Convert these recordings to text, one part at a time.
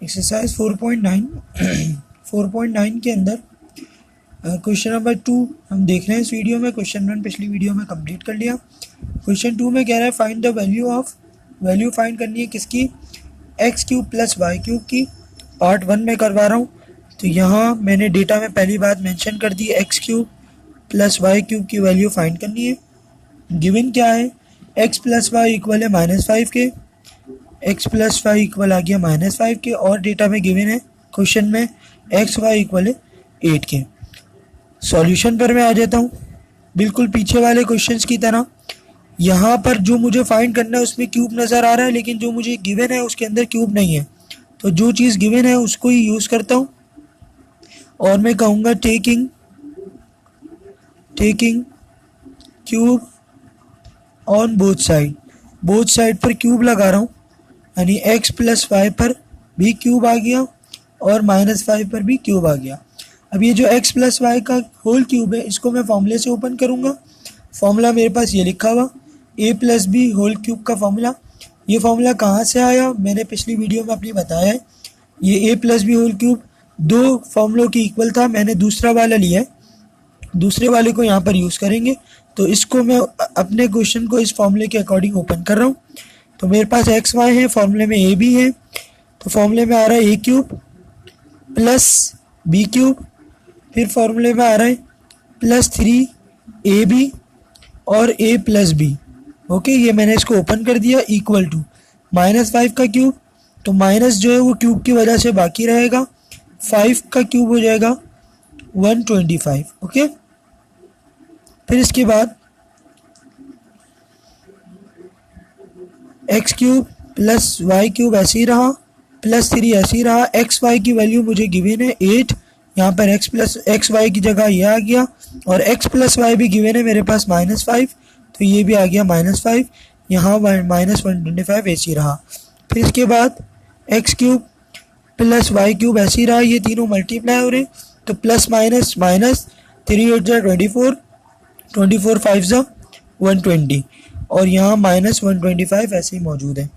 Exercise 4.9 के अंदर question number 2 हम देख रहे हैं इस वीडियो में। क्वेश्चन 1 पिछली वीडियो में कंप्लीट कर लिया। क्वेश्चन 2 में कह रहा है फाइंड द वैल्यू फाइंड करनी है किसकी, x cube plus Y cube की। पार्ट 1 में करवा रहा हूँ, तो यहाँ मैंने डेटा में पहली बात मेंशन कर दी, X cube plus Y cube की वैल्यू फाइंड करनी है। गिवन क्या है, एक्स प्लस वाई इक्वल है -5 के, एक्स प्लस वाई इक्वल आ गया -5 के, और डेटा में गिवन है क्वेश्चन में एक्स वाई इक्वल है 8 के। सॉल्यूशन पर मैं आ जाता हूँ, बिल्कुल पीछे वाले क्वेश्चंस की तरह। यहाँ पर जो मुझे फाइंड करना है उसमें क्यूब नज़र आ रहा है, लेकिन जो मुझे गिवन है उसके अंदर क्यूब नहीं है। तो जो चीज़ गिवन है उसको ही यूज़ करता हूँ, और मैं कहूँगा taking cube on both side पर क्यूब लगा रहा हूँ, यानी एक्स प्लस वाई पर भी क्यूब आ गया और -5 पर भी क्यूब आ गया। अब ये जो x प्लस वाई का होल क्यूब है, इसको मैं फॉर्मूले से ओपन करूँगा। फॉर्मूला मेरे पास ये लिखा हुआ, a plus b whole cube का फॉर्मूला। ये फॉर्मूला कहाँ से आया, मैंने पिछली वीडियो में अपनी बताया है। ये a plus b whole cube दो फॉर्मूलों की इक्वल था, मैंने दूसरा वाला लिया है, दूसरे वाले को यहाँ पर यूज़ करेंगे। तो इसको मैं अपने क्वेश्चन को इस फॉर्मूले के अकॉर्डिंग ओपन कर रहा हूँ। तो मेरे पास एक्स वाई है, फॉर्मूले में ए भी है, तो फॉर्मूले में आ रहा है ए क्यूब प्लस बी क्यूब, फिर फॉर्मूले में आ रहा है +3ab और a प्लस बी। ओके, ये मैंने इसको ओपन कर दिया, इक्वल टू -5 का क्यूब, तो माइनस जो है वो क्यूब की वजह से बाकी रहेगा, 5 का क्यूब हो जाएगा 125। ओके, फिर इसके बाद x cube plus Y cube ऐसे ही रहा, +3 ऐसे ही रहा। एक्स वाई की वैल्यू मुझे गिवन है 8, यहाँ पर एक्स वाई की जगह ये आ गया, और एक्स प्लस वाई भी गिवन है मेरे पास -5, तो ये भी आ गया -5, यहाँ -125 ऐसे ही रहा। फिर इसके बाद x cube plus Y cube ऐसे ही रहा, ये तीनों मल्टीप्लाई हो रहे, तो प्लस माइनस माइनस, 3 8 जा 24, 24 5 जा 120, और यहाँ -125 ऐसे ही मौजूद है।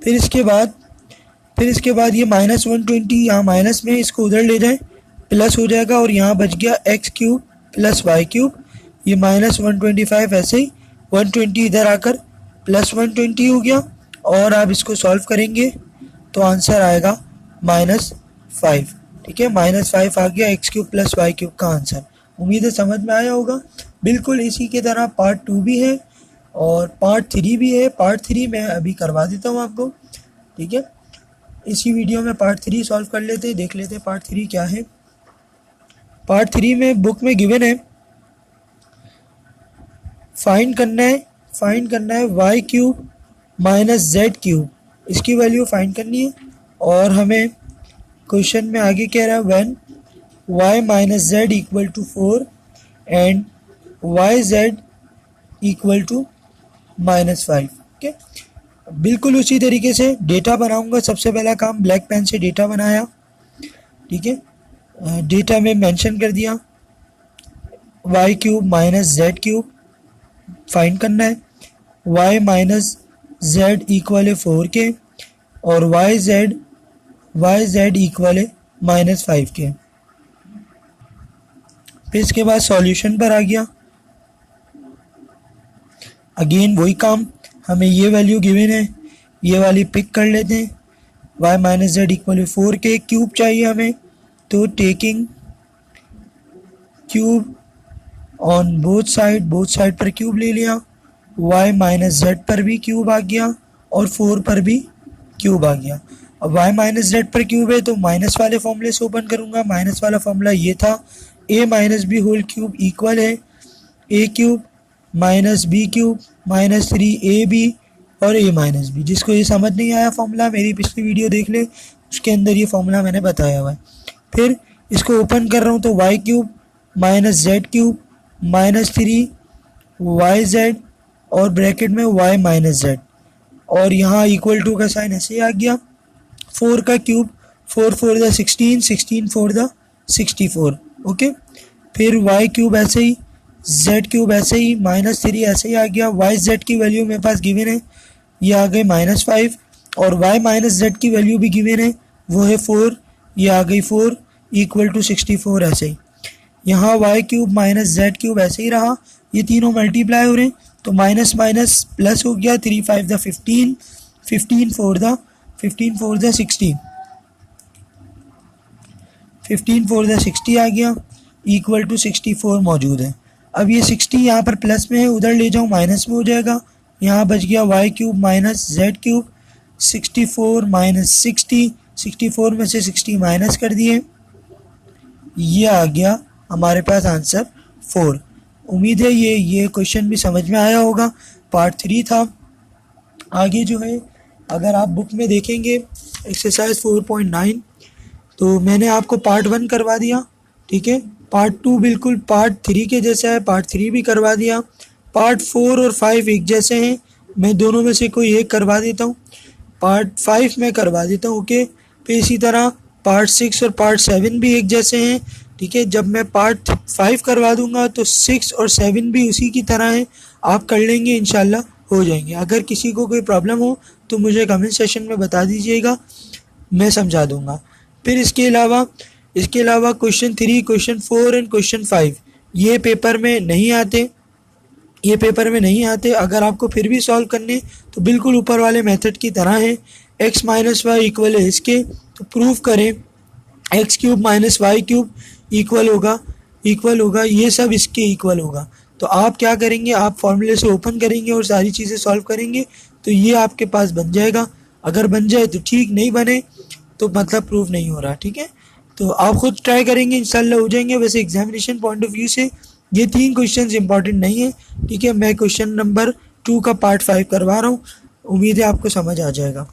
फिर इसके बाद ये -120 यहाँ माइनस में, इसको उधर ले जाए, प्लस हो जाएगा, और यहाँ बच गया x cube plus Y cube, ये -125 ऐसे ही 120 इधर आकर +120 हो गया। और आप इसको सॉल्व करेंगे तो आंसर आएगा -5। ठीक है, -5 आ गया x cube plus Y cube का आंसर। उम्मीद है समझ में आया होगा। बिल्कुल इसी की तरह पार्ट 2 भी है और पार्ट 3 भी है। पार्ट 3 मैं अभी करवा देता हूँ आपको। ठीक है, इसी वीडियो में पार्ट 3 सॉल्व कर लेते हैं, देख लेते हैं पार्ट 3 क्या है। पार्ट 3 में बुक में गिवन है, फाइंड करना है y cube minus z cube, इसकी वैल्यू फाइंड करनी है। और हमें क्वेश्चन में आगे कह रहा है when y minus z equal to 4 and y z equal to -5। Okay, बिल्कुल उसी तरीके से डेटा बनाऊंगा। सबसे पहला काम ब्लैक पेन से डेटा बनाया। ठीक है, डेटा में मेंशन कर दिया y cube minus z cube find करना है। वाई माइनस जेड इक्वल है 4 के, और वाई जेड इक्वल है -5 के। फिर इसके बाद सॉल्यूशन पर आ गया, अगेन वही काम, हमें ये वैल्यू गिवन है, ये वाली पिक कर लेते हैं। y माइनस जेड इक्वल 4 के, क्यूब चाहिए हमें, तो taking cube on both side पर क्यूब ले लिया। y माइनस जेड पर भी क्यूब आ गया और 4 पर भी क्यूब आ गया। अब y माइनस जेड पर क्यूब है तो माइनस वाले फॉर्मूले से ओपन करूँगा। माइनस वाला फॉर्मूला ये था, a minus b whole cube equal है a cube minus b cube -3ab और a माइनस बी। जिसको ये समझ नहीं आया फॉर्मूला, मेरी पिछली वीडियो देख ले, उसके अंदर ये फॉर्मूला मैंने बताया हुआ है। फिर इसको ओपन कर रहा हूँ, तो y cube minus z cube -3yz और ब्रैकेट में y माइनस जेड, और यहाँ इक्वल टू का साइन ऐसे ही आ गया। 4 का क्यूब, 4 4 द 16, 16 4 द 64। ओके, फिर y क्यूब ऐसे ही, z क्यूब ऐसे ही, -3 ऐसे ही आ गया। वाई जेड की वैल्यू मेरे पास गिवन है, ये आ गई -5 और y माइनस जेड की वैल्यू भी गिवन है, वो है 4, ये आ गई 4 इक्वल टू 64। ऐसे ही यहाँ y cube minus z cube ऐसे ही रहा, ये तीनों मल्टीप्लाई हो रहे हैं तो माइनस माइनस प्लस हो गया, 3 5 द 15, 15 4 द 60, 15 4 द 60 आ गया इक्वल टू 64 मौजूद है। अब ये 60 यहाँ पर प्लस में है, उधर ले जाऊँ माइनस में हो जाएगा, यहाँ बच गया y cube minus z cube, 64 minus 60, 64 में से 60 माइनस कर दिए, ये आ गया हमारे पास आंसर 4। उम्मीद है ये क्वेश्चन भी समझ में आया होगा। पार्ट 3 था। आगे जो है अगर आप बुक में देखेंगे एक्सरसाइज 4.9 तो मैंने आपको पार्ट 1 करवा दिया, ठीक है। पार्ट 2 बिल्कुल पार्ट 3 के जैसा है, पार्ट 3 भी करवा दिया। पार्ट 4 और 5 एक जैसे हैं, मैं दोनों में से कोई एक करवा देता हूँ। पार्ट 5 में करवा देता हूँ, ओके। फिर इसी तरह पार्ट 6 और पार्ट 7 भी एक जैसे हैं, ठीक है। जब मैं पार्ट 5 करवा दूंगा तो 6 और 7 भी उसी की तरह हैं, आप कर लेंगे, इंशाल्लाह हो जाएंगे। अगर किसी को कोई प्रॉब्लम हो तो मुझे कमेंट सेशन में बता दीजिएगा, मैं समझा दूंगा। फिर इसके अलावा क्वेश्चन 3, क्वेश्चन 4 एंड क्वेश्चन 5 ये पेपर में नहीं आते। अगर आपको फिर भी सॉल्व करने तो बिल्कुल ऊपर वाले मेथड की तरह है, x माइनस वाई इक्वल है इसके, तो प्रूफ करें x cube minus y cube equal होगा ये सब इसके इक्वल होगा। तो आप क्या करेंगे, आप फॉर्मूले से ओपन करेंगे और सारी चीज़ें सॉल्व करेंगे तो ये आपके पास बन जाएगा। अगर बन जाए तो ठीक, नहीं बने तो मतलब प्रूफ नहीं हो रहा, ठीक है। तो आप खुद ट्राई करेंगे, इंशाल्लाह हो जाएंगे। वैसे एग्जामिनेशन पॉइंट ऑफ व्यू से ये 3 क्वेश्चन इंपॉर्टेंट नहीं है, ठीक है। मैं क्वेश्चन नंबर 2 का पार्ट 5 करवा रहा हूँ, उम्मीद है आपको समझ आ जाएगा।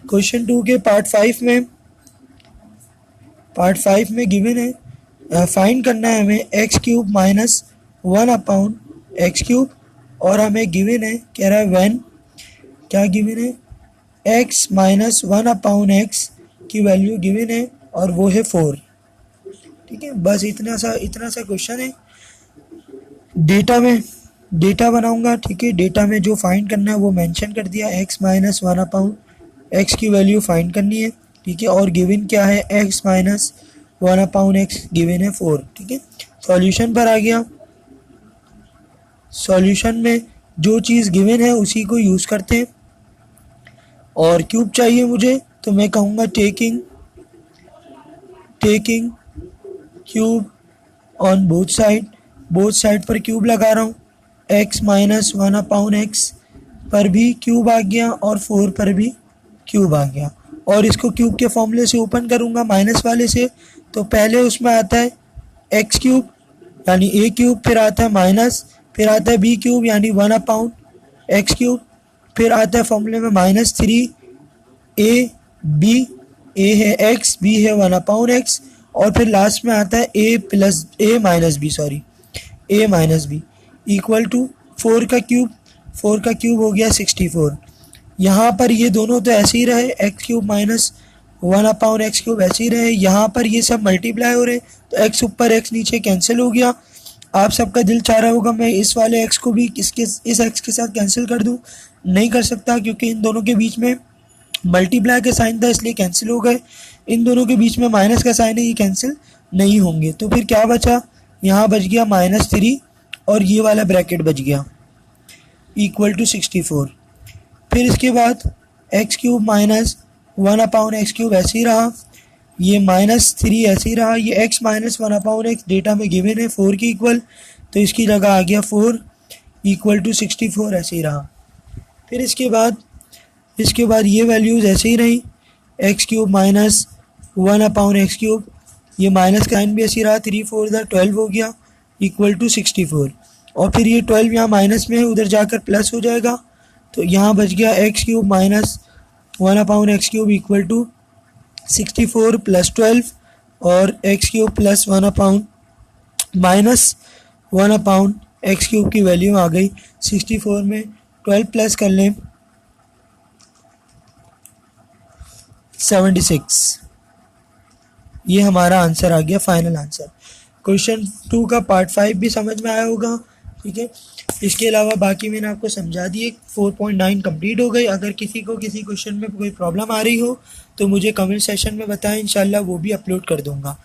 क्वेश्चन 2 के पार्ट 5 में गिवन है फाइंड करना है हमें x cube minus 1 upon x cube, और हमें गिवन है, कह रहा है व्हेन, क्या गिवन है, एक्स माइनस 1 अपॉन एक्स की वैल्यू गिवन है और वो है 4, ठीक है। बस इतना सा क्वेश्चन है। डेटा बनाऊंगा, ठीक है। डेटा में जो फाइंड करना है वो मेंशन कर दिया, एक्स माइनस 1 अपॉन एक्स की वैल्यू फाइंड करनी है, ठीक है। और गिवन क्या है, x minus 1 upon x given है 4, ठीक है। सॉल्यूशन पर आ गया। सॉल्यूशन में जो चीज़ गिवन है उसी को यूज़ करते हैं। और क्यूब चाहिए मुझे, तो मैं कहूँगा taking cube on both side पर क्यूब लगा रहा हूँ। एक्स माइनस 1 अपॉन एक्स पर भी क्यूब आ गया और 4 पर भी क्यूब आ गया। और इसको क्यूब के फॉर्मूले से ओपन करूँगा माइनस वाले से, तो पहले उसमें आता है एक्स क्यूब यानी ए क्यूब, फिर आता है माइनस, फिर आता है बी क्यूब यानी 1 अपॉन एक्स क्यूब, फिर आता है फॉर्मूले में -3 ए बी, ए है एक्स, बी है 1 अपॉन एक्स, और फिर लास्ट में आता है ए माइनस बी इक्वल टू 4 का क्यूब हो गया 64। यहाँ पर ये दोनों तो ऐसे ही रहे, x cube minus 1 upon x cube ऐसे ही रहे। यहाँ पर ये सब मल्टीप्लाई हो रहे, तो एक्स ऊपर एक्स नीचे कैंसिल हो गया। आप सबका दिल चाह रहा होगा मैं इस वाले एक्स को भी इस एक्स के साथ कैंसिल कर दूँ, नहीं कर सकता क्योंकि इन दोनों के बीच में मल्टीप्लाई का साइन था इसलिए कैंसिल हो गए। इन दोनों के बीच में माइनस का साइन है, ये कैंसिल नहीं होंगे। तो फिर क्या बचा, यहाँ बच गया -3 और ये वाला ब्रैकेट बच गया इक्वल टू 64। फिर इसके बाद x cube minus 1 upon x cube ऐसे ही रहा, ये -3 ऐसे ही रहा, ये x minus 1 upon x data में गिवन है 4 की इक्वल, तो इसकी जगह आ गया 4 इक्वल टू 64 ऐसे ही रहा। फिर इसके बाद ये वैल्यूज़ ऐसे ही रही, x cube minus 1 upon x cube, ये माइनस का साइन भी ऐसे ही रहा, 3 4 12 हो गया इक्वल टू 64। और फिर ये 12 यहाँ माइनस में है, उधर जाकर प्लस हो जाएगा, तो यहाँ बच गया x cube minus 1 upon x cube equal to 64 plus 12, और x cube plus 1 upon minus 1 upon x cube की वैल्यू आ गई 64 में 12 प्लस कर लें 76। ये हमारा आंसर आ गया, फाइनल आंसर। क्वेश्चन 2 का पार्ट 5 भी समझ में आया होगा। ठीक है। इसके अलावा बाकी मैंने आपको समझा दिए। 4.9 कंप्लीट हो गई। अगर किसी को किसी क्वेश्चन में कोई प्रॉब्लम आ रही हो तो मुझे कमेंट सेशन में बताएं, इंशाल्लाह वो भी अपलोड कर दूंगा।